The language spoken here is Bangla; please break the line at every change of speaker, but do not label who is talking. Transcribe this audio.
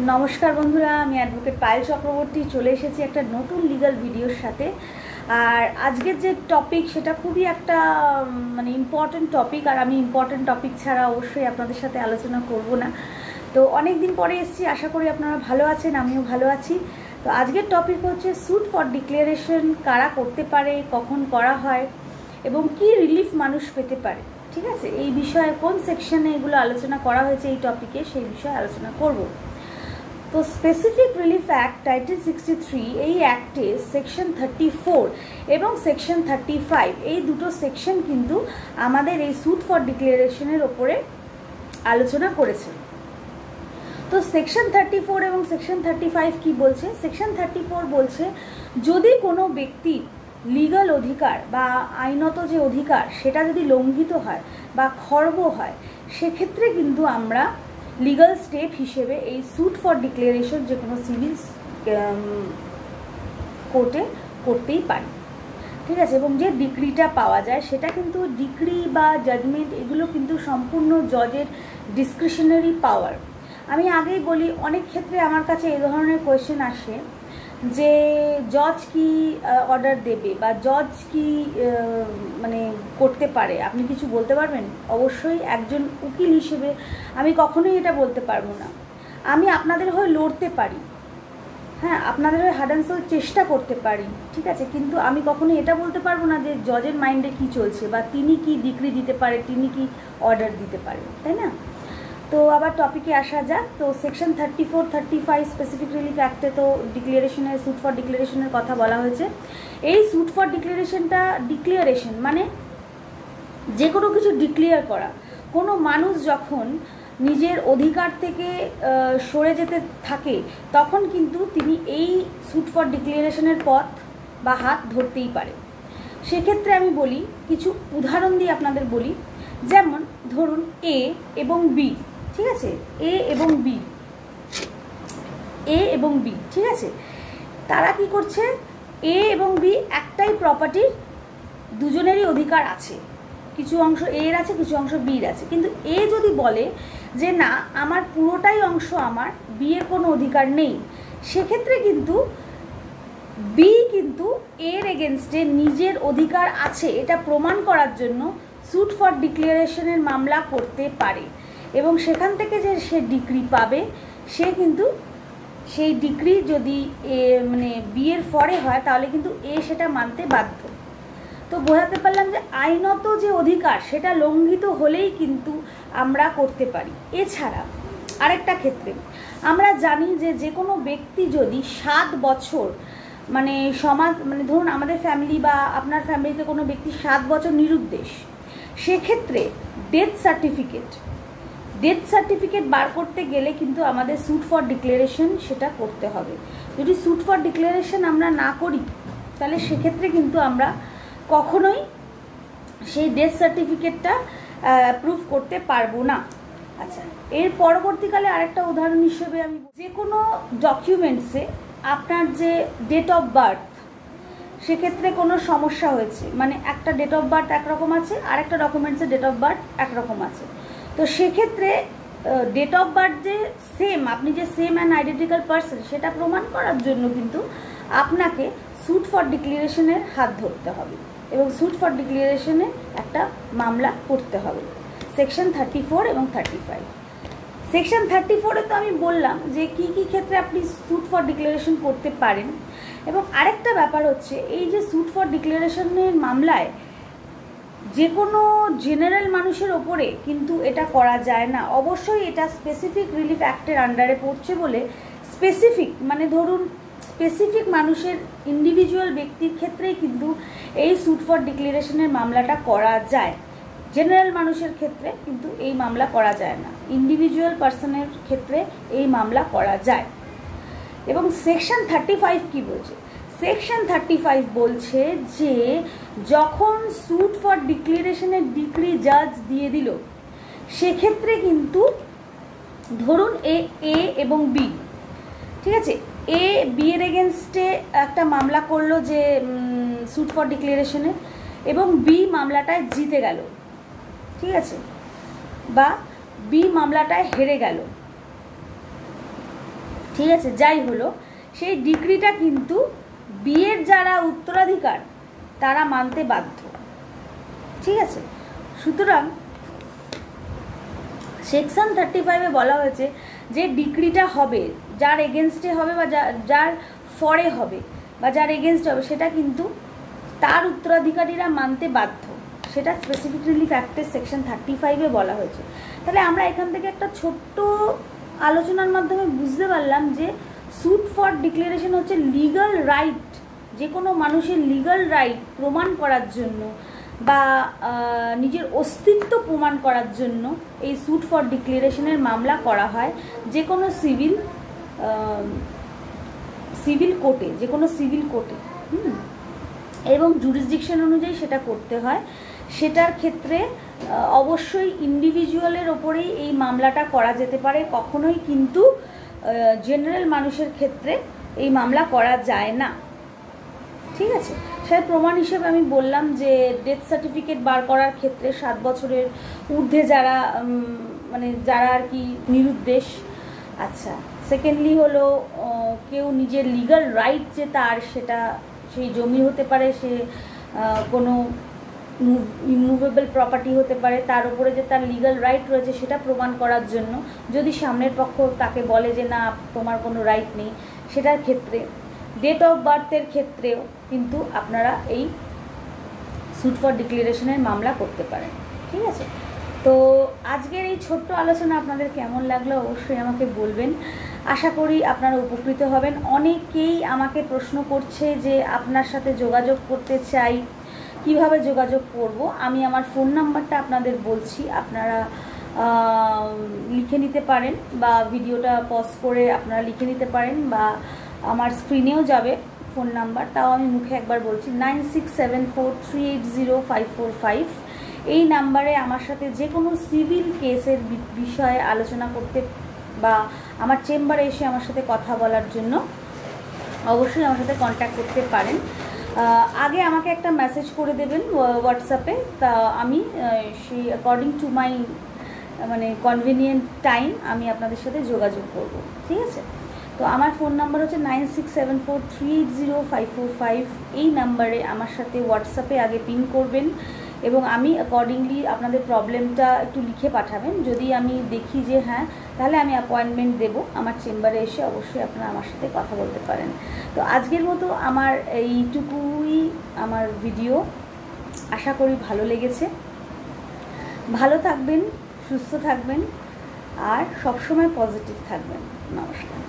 নমস্কার বন্ধুরা, আমি অ্যাডভোকেট পায়েল চক্রবর্তী চলে এসেছি একটা নতুন লিগ্যাল ভিডিওর সাথে। আর আজকের যে টপিক সেটা খুবই একটা ইম্পর্টেন্ট টপিক, আর আমি ইম্পর্টেন্ট টপিক ছাড়া অবশ্যই আপনাদের সাথে আলোচনা করব না। তো অনেক দিন পরে এসেছি, আশা করি আপনারা ভালো আছেন, আমিও ভালো আছি। তো আজকের টপিক হচ্ছে স্যুট ফর ডিক্লারেশন কারা করতে পারে, কখন করা হয় এবং কি রিলিফ মানুষ পেতে পারে। ঠিক আছে, এই বিষয়ে কোন সেকশনে এগুলো আলোচনা করা হয়েছে এই টপিকে, সেই বিষয়ে আলোচনা করব। তো স্পেসিফিক রিলিফ অ্যাক্ট টাইটেল 63 এই অ্যাক্টে সেকশন 34 এবং সেকশন 35 এই দুটো সেকশন কিন্তু আমাদের এই স্যুট ফর ডিক্লারেশনের ওপরে আলোচনা করেছে। তো সেকশন 34 এবং সেকশন 35 কি বলছে? সেকশন 34 বলছে যদি কোনো ব্যক্তি লিগাল অধিকার বা আইনত যে অধিকার সেটা যদি লঙ্ঘিত হয় বা খর্ব হয়, সেক্ষেত্রে কিন্তু আমরা লিগাল স্টেপ হিসেবে এই স্যুট ফর ডিক্লারেশন যে কোনো সিভিল কোর্টে করতেই পারি। ঠিক আছে, এবং যে ডিক্রিটা পাওয়া যায় সেটা কিন্তু ডিক্রি বা জাজমেন্ট এগুলো কিন্তু সম্পূর্ণ জজের ডিসক্রিশনারি পাওয়ার। আমি আগেই বলি, অনেক ক্ষেত্রে আমার কাছে এই ধরনের কোয়েশ্চেন আসে যে জজ কি অর্ডার দেবে বা জজ কি করতে পারে, আপনি কিছু বলতে পারবেন? অবশ্যই একজন উকিল হিসেবে আমি কখনোই এটা বলতে পারবো না। আমি আপনাদের হয়ে লড়তে পারি, হ্যাঁ, আপনাদের হয়ে হার্ড অ্যান্ড সোল চেষ্টা করতে পারি, ঠিক আছে, কিন্তু আমি কখনোই এটা বলতে পারবো না যে জজের মাইন্ডে কি চলছে বা তিনি কি ডিক্রি দিতে পারে, তিনি কি অর্ডার দিতে পারে, তাই না? তো আবার টপিকে আসা যাক। তো সেকশন 34, 35 স্পেসিফিক রিলিফ অ্যাক্টে তো ডিক্লারেশনের স্যুট ফর ডিক্লারেশনের কথা বলা হয়েছে। এই স্যুট ফর ডিক্লারেশনটা ডিক্লারেশন মানে যে কোনো কিছু ডিক্লেয়ার করা। কোনো মানুষ যখন নিজের অধিকার থেকে সরে যেতে থাকে তখন কিন্তু তিনি এই স্যুট ফর ডিক্লারেশনের পথ বা হাত ধরতেই পারে। সেক্ষেত্রে আমি বলি, কিছু উদাহরণ দিয়ে আপনাদের বলি। যেমন ধরুন এ এবং বি, ঠিক আছে, এ এবং বি, ঠিক আছে, তারা কি করছে? এ এবং বি একটাই প্রপার্টির দুজনেরই অধিকার আছে, কিছু অংশ এর আছে, কিছু অংশ বির আছে। কিন্তু এ যদি বলে যে না, আমার পুরোটাই অংশ আমার, বি এর কোনো অধিকার নেই, সেক্ষেত্রে কিন্তু বি কিন্তু এর এগেনস্টে নিজের অধিকার আছে এটা প্রমাণ করার জন্য স্যুট ফর ডিক্লারেশনের মামলা করতে পারে। এবং সেখান থেকে যে সে ডিক্রি পাবে, সে কিন্তু সেই ডিক্রি যদি বি এর ফরে হয় তাহলে কিন্তু এ সেটা মানতে বাধ্য। তো বোঝাতে পারলাম যে আইনত যে অধিকার সেটা লঙ্ঘিত হলেই কিন্তু আমরা করতে পারি। এছাড়া আরেকটা ক্ষেত্রে আমরা জানি যে কোনো ব্যক্তি যদি 7 বছর ধরুন আমাদের ফ্যামিলি বা আপনার ফ্যামিলিতে কোনো ব্যক্তি 7 বছর নিরুদ্দেশ, সেক্ষেত্রে ডেথ সার্টিফিকেট বার করতে গেলে কিন্তু আমাদের স্যুট ফর ডিক্লারেশন সেটা করতে হবে। যদি স্যুট ফর ডিক্লারেশন আমরা না করি তাহলে সেক্ষেত্রে কিন্তু আমরা কখনোই সেই ডেথ সার্টিফিকেটটা প্রুফ করতে পারবো না। আচ্ছা, এর পরবর্তীকালে আরেকটা উদাহরণ হিসেবে আমি যে কোনো ডকুমেন্টসে আপনার যে ডেট অফ বার্থ, সেক্ষেত্রে কোনো সমস্যা হয়েছে, একটা ডেট অফ বার্থ একরকম আছে, আরেকটা ডকুমেন্টসে ডেট অফ বার্থ একরকম আছে। তো সেক্ষেত্রে ডেট অফ বার্থ যে সেম, আপনি যে সেম অ্যান্ড আইডেন্টিক্যাল পার্সন সেটা প্রমাণ করার জন্য কিন্তু আপনাকে স্যুট ফর ডিক্লারেশনের হাত ধরতে হবে এবং স্যুট ফর ডিক্লারেশনে একটা মামলা করতে হবে। সেকশন 34 এবং 35। সেকশন 34-এ তো আমি বললাম যে কি কি ক্ষেত্রে আপনি স্যুট ফর ডিক্লারেশন করতে পারেন। এবং আরেকটা ব্যাপার হচ্ছে, এই যে স্যুট ফর ডিক্লারেশনের মামলায় যে কোনো জেনারেল মানুষের ওপরে কিন্তু এটা করা যায় না। অবশ্যই এটা স্পেসিফিক রিলিফ অ্যাক্টের আন্ডারে পড়ছে বলে স্পেসিফিক ধরুন স্পেসিফিক মানুষের ইন্ডিভিজুয়াল ব্যক্তির ক্ষেত্রেই কিন্তু এই স্যুট ফর ডিক্লারেশনের মামলাটা করা যায়। জেনারেল মানুষের ক্ষেত্রে কিন্তু এই মামলা করা যায় না, ইন্ডিভিজুয়াল পার্সনের ক্ষেত্রে এই মামলা করা যায়। এবং সেকশন 35 কি বলছে? সেকশন 35 বলছে যে যখন স্যুট ফর ডিক্লারেশনের ডিক্রি জাজ দিয়ে দিল, সেক্ষেত্রে কিন্তু ধরুন এ এবং বি, ঠিক আছে, এ বি এর এগেনস্টে একটা মামলা করলো যে স্যুট ফর ডিক্লারেশনে, এবং বি মামলাটায় জিতে গেল, ঠিক আছে, বা বি মামলাটায় হেরে গেল। ঠিক আছে, যাই হলো, সেই ডিক্রিটা কিন্তু বিয়ের যারা উত্তরাধিকার তারা মানতে বাধ্য। ঠিক আছে, সুতরাং সেকশন 35-এ বলা হয়েছে যে ডিক্রিটা হবে, যার এগেনস্টে হবে বা যার ফরে হবে বা যার এগেনস্টে হবে, সেটা কিন্তু তার উত্তরাধিকারীরা মানতে বাধ্য। সেটা স্পেসিফিক্যালি ফ্যাক্টের সেকশন 35-এ বলা হয়েছে। তাহলে আমরা এখান থেকে একটা ছোট্ট আলোচনার মাধ্যমে বুঝতে পারলাম যে স্যুট ফর ডিক্লারেশন হচ্ছে লিগাল রাইট, যে কোনো মানুষের লিগাল রাইট প্রমাণ করার জন্য বা নিজের অস্তিত্ব প্রমাণ করার জন্য এই স্যুট ফর ডিক্লারেশনের মামলা করা হয় যে কোনো সিভিল কোর্টে, যে কোনো সিভিল কোর্টে, এবং জুরিসডিকশন অনুযায়ী সেটা করতে হয়। সেটার ক্ষেত্রে অবশ্যই ইন্ডিভিজুয়ালের ওপরেই এই মামলাটা করা যেতে পারে, কখনোই কিন্তু জেনারেল মানুষের ক্ষেত্রে এই মামলা করা যায় না। ঠিক আছে, সেই প্রমাণ হিসেবে আমি বললাম যে ডেথ সার্টিফিকেট বার করার ক্ষেত্রে 7 বছরের ঊর্ধ্বে যারা মানে যারা আর কি নিরুদ্দেশ। আচ্ছা, সেকেন্ডলি হলো কেউ নিজের লিগাল রাইট যে তার, সেটা সেই জমি হতে পারে, সে কোনো ইমুভেবল প্রপার্টি হতে পারে, তার উপরে যে তার লিগাল রাইট রয়েছে সেটা প্রমাণ করার জন্য যদি সামনের পক্ষ তাকে বলে যে না তোমার কোনো রাইট নেই, সেটার ক্ষেত্রে ডেট অফ বার্থের ক্ষেত্রেও কিন্তু আপনারা এই স্যুট ফর ডিক্লারেশনের মামলা করতে পারেন। ঠিক আছে, তো আজকের এই ছোট্ট আলোচনা আপনাদের কেমন লাগলো অবশ্যই আমাকে বলবেন। আশা করি আপনারা উপকৃত হবেন। অনেকেই আমাকে প্রশ্ন করছে যে আপনার সাথে যোগাযোগ করতে চাই, কিভাবে যোগাযোগ করব। আমি আমার ফোন নাম্বারটা আপনাদের বলছি, আপনারা লিখে নিতে পারেন বা ভিডিওটা পজ করে আপনারা লিখে নিতে পারেন, বা আমার স্ক্রিনেও যাবে ফোন নাম্বার, তাও আমি মুখে একবার বলছি 9674380545। এই নাম্বারে আমার সাথে যে কোনো সিভিল কেসের বিষয়ে আলোচনা করতে বা আমার চেম্বারে এসে আমার সাথে কথা বলার জন্য অবশ্যই আমার সাথে কন্ট্যাক্ট করতে পারেন। আগে আমাকে একটা মেসেজ করে দেবেন হোয়াটসঅ্যাপে, তা আমি সেই অ্যাকর্ডিং টু মাই মানে কনভিনিয়েন্ট টাইম আমি আপনাদের সাথে যোগাযোগ করব। ঠিক আছে, তো আমার ফোন নাম্বার হচ্ছে 9674380545। এই নাম্বারে আমার সাথে হোয়াটসঅ্যাপে আগে পিন করবেন এবং আমি অ্যাকর্ডিংলি আপনাদের প্রবলেমটা একটু লিখে পাঠাবেন। যদি আমি দেখি যে হ্যাঁ, তাহলে আমি অ্যাপয়েন্টমেন্ট দেব, আমার চেম্বারে এসে অবশ্যই আপনারা আমার সাথে কথা বলতে পারেন। তো আজকের মতো আমার এইটুকুই আমার ভিডিও, আশা করি ভালো লেগেছে। ভালো থাকবেন, সুস্থ থাকবেন আর সবসময় পজিটিভ থাকবেন। নমস্কার।